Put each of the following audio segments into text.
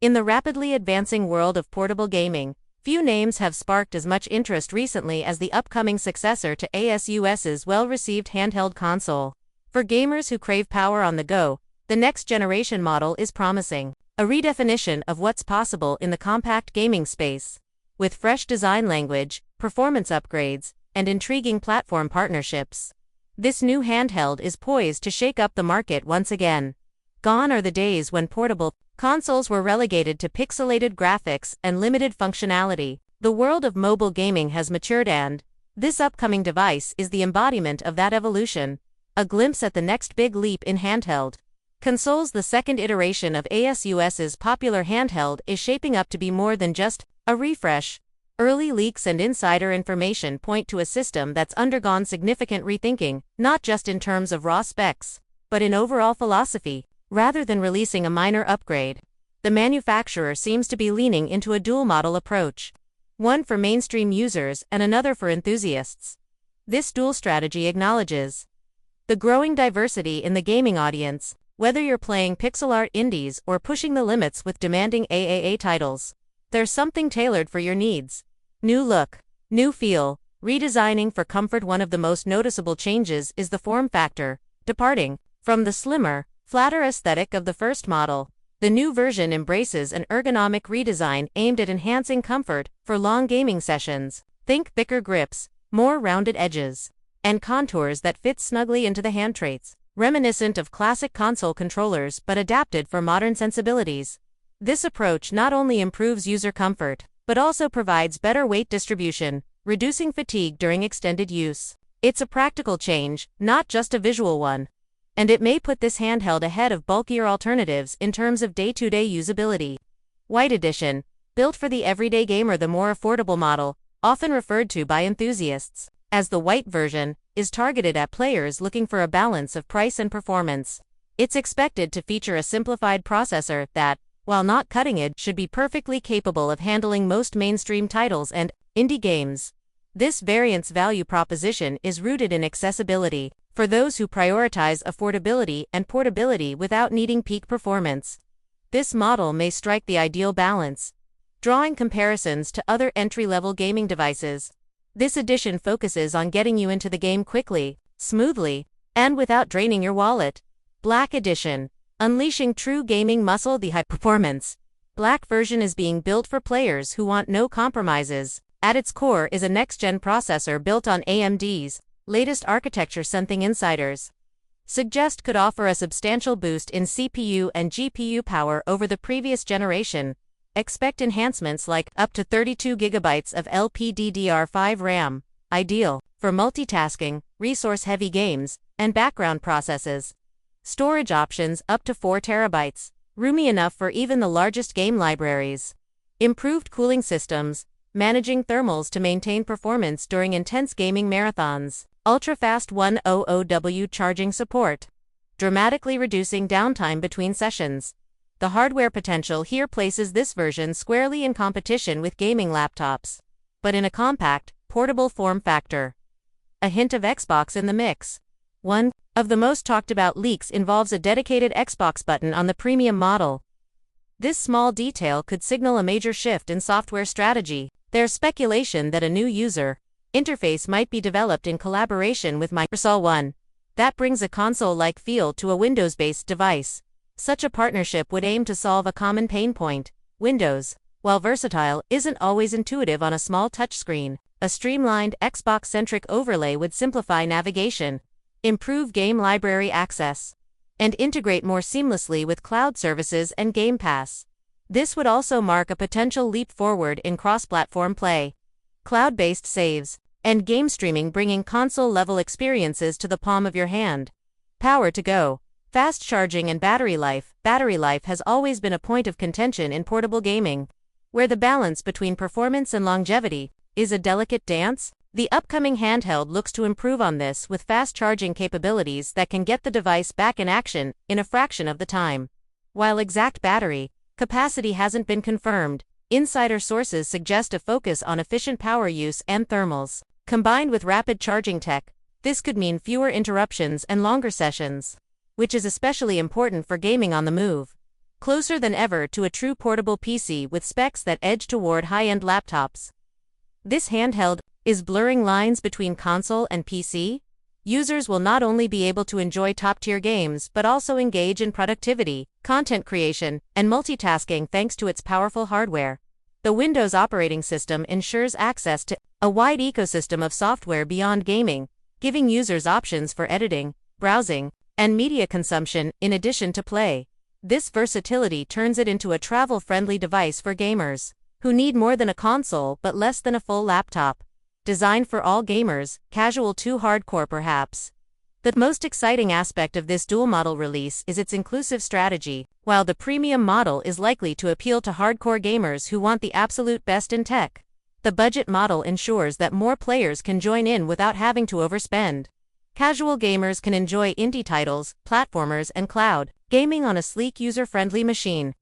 In the rapidly advancing world of portable gaming, few names have sparked as much interest recently as the upcoming successor to ASUS's well-received handheld console. For gamers who crave power on the go, the next generation model is promising. A redefinition of what's possible in the compact gaming space. With fresh design language, performance upgrades, and intriguing platform partnerships, this new handheld is poised to shake up the market once again. Gone are the days when portable consoles were relegated to pixelated graphics and limited functionality. The world of mobile gaming has matured, and this upcoming device is the embodiment of that evolution. A glimpse at the next big leap in handheld consoles. The second iteration of ASUS's popular handheld is shaping up to be more than just a refresh. Early leaks and insider information point to a system that's undergone significant rethinking, not just in terms of raw specs, but in overall philosophy. Rather than releasing a minor upgrade, the manufacturer seems to be leaning into a dual-model approach. One for mainstream users and another for enthusiasts. This dual strategy acknowledges the growing diversity in the gaming audience, whether you're playing pixel art indies or pushing the limits with demanding AAA titles. There's something tailored for your needs. New look, new feel, redesigning for comfort. One of the most noticeable changes is the form factor, departing from the slimmer, flatter aesthetic of the first model. The new version embraces an ergonomic redesign aimed at enhancing comfort for long gaming sessions. Think thicker grips, more rounded edges, and contours that fit snugly into the hand traits, reminiscent of classic console controllers but adapted for modern sensibilities. This approach not only improves user comfort, but also provides better weight distribution, reducing fatigue during extended use. It's a practical change, not just a visual one. And it may put this handheld ahead of bulkier alternatives in terms of day-to-day usability. White Edition, built for the everyday gamer. The more affordable model, often referred to by enthusiasts as the white version, is targeted at players looking for a balance of price and performance. It's expected to feature a simplified processor that, while not cutting-edge, should be perfectly capable of handling most mainstream titles and indie games. This variant's value proposition is rooted in accessibility, for those who prioritize affordability and portability without needing peak performance. This model may strike the ideal balance. Drawing comparisons to other entry-level gaming devices, this edition focuses on getting you into the game quickly, smoothly, and without draining your wallet. Black Edition, unleashing true gaming muscle. The high-performance Black version is being built for players who want no compromises. At its core is a next-gen processor built on AMD's latest architecture. Something insiders suggest could offer a substantial boost in CPU and GPU power over the previous generation. Expect enhancements like up to 32 GB of LPDDR5 RAM, ideal for multitasking, resource-heavy games, and background processes. Storage options up to 4 TB, roomy enough for even the largest game libraries. Improved cooling systems, managing thermals to maintain performance during intense gaming marathons. Ultra-fast 100W charging support, dramatically reducing downtime between sessions. The hardware potential here places this version squarely in competition with gaming laptops, but in a compact, portable form factor. A hint of Xbox in the mix. One of the most talked about leaks involves a dedicated Xbox button on the premium model. This small detail could signal a major shift in software strategy. There's speculation that a new user interface might be developed in collaboration with Microsoft One. That brings a console-like feel to a Windows-based device. Such a partnership would aim to solve a common pain point. Windows, while versatile, isn't always intuitive on a small touchscreen. A streamlined, Xbox-centric overlay would simplify navigation, improve game library access, and integrate more seamlessly with cloud services and Game Pass. This would also mark a potential leap forward in cross-platform play, cloud-based saves, and game streaming, bringing console-level experiences to the palm of your hand. Power to go, fast charging, and battery life. Battery life has always been a point of contention in portable gaming, where the balance between performance and longevity is a delicate dance. The upcoming handheld looks to improve on this with fast charging capabilities that can get the device back in action in a fraction of the time. While exact battery capacity hasn't been confirmed, insider sources suggest a focus on efficient power use and thermals. Combined with rapid charging tech, this could mean fewer interruptions and longer sessions, which is especially important for gaming on the move. closer than ever to a true portable PC with specs that edge toward high-end laptops. This handheld is blurring lines between console and PC. Users will not only be able to enjoy top-tier games but also engage in productivity, content creation, and multitasking thanks to its powerful hardware. The Windows operating system ensures access to a wide ecosystem of software beyond gaming, giving users options for editing, browsing, and media consumption in addition to play. This versatility turns it into a travel-friendly device for gamers who need more than a console but less than a full laptop. Designed for all gamers, casual to hardcore perhaps. The most exciting aspect of this dual-model release is its inclusive strategy. While the premium model is likely to appeal to hardcore gamers who want the absolute best in tech, the budget model ensures that more players can join in without having to overspend. Casual gamers can enjoy indie titles, platformers, and cloud gaming on a sleek user-friendly machine.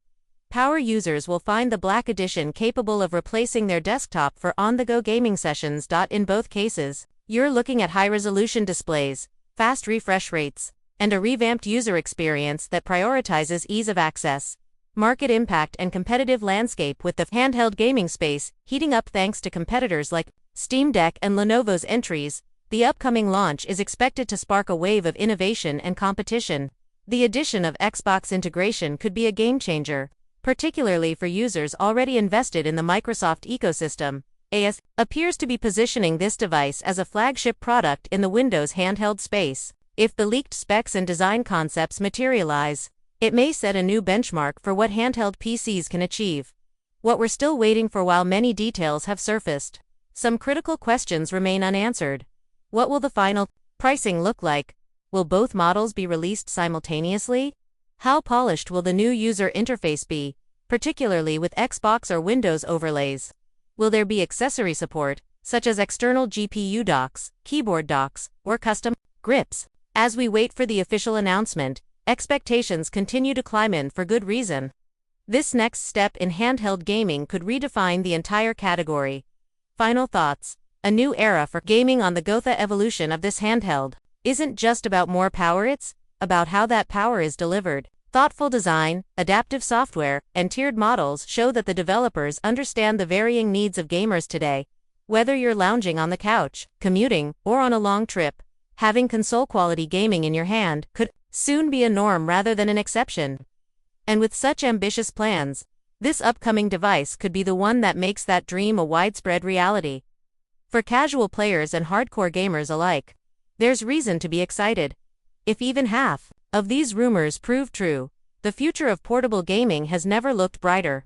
Power users will find the Black Edition capable of replacing their desktop for on-the-go gaming sessions. In both cases, you're looking at high-resolution displays, fast refresh rates, and a revamped user experience that prioritizes ease of access. Market impact and competitive landscape. With the handheld gaming space heating up thanks to competitors like Steam Deck and Lenovo's entries, the upcoming launch is expected to spark a wave of innovation and competition. The addition of Xbox integration could be a game-changer, particularly for users already invested in the Microsoft ecosystem. ASUS appears to be positioning this device as a flagship product in the Windows handheld space. If the leaked specs and design concepts materialize, it may set a new benchmark for what handheld PCs can achieve. What we're still waiting for. While many details have surfaced, some critical questions remain unanswered. What will the final pricing look like? Will both models be released simultaneously? How polished will the new user interface be, particularly with Xbox or Windows overlays? Will there be accessory support, such as external GPU docks, keyboard docks, or custom grips? As we wait for the official announcement, expectations continue to climb for good reason. This next step in handheld gaming could redefine the entire category. Final thoughts. A new era for gaming on the go. The evolution of this handheld isn't just about more power, it's about how that power is delivered. Thoughtful design, adaptive software, and tiered models show that the developers understand the varying needs of gamers today. Whether you're lounging on the couch, commuting, or on a long trip, having console-quality gaming in your hand could soon be a norm rather than an exception. And with such ambitious plans, this upcoming device could be the one that makes that dream a widespread reality. For casual players and hardcore gamers alike, there's reason to be excited. If even half of these rumors prove true, the future of portable gaming has never looked brighter.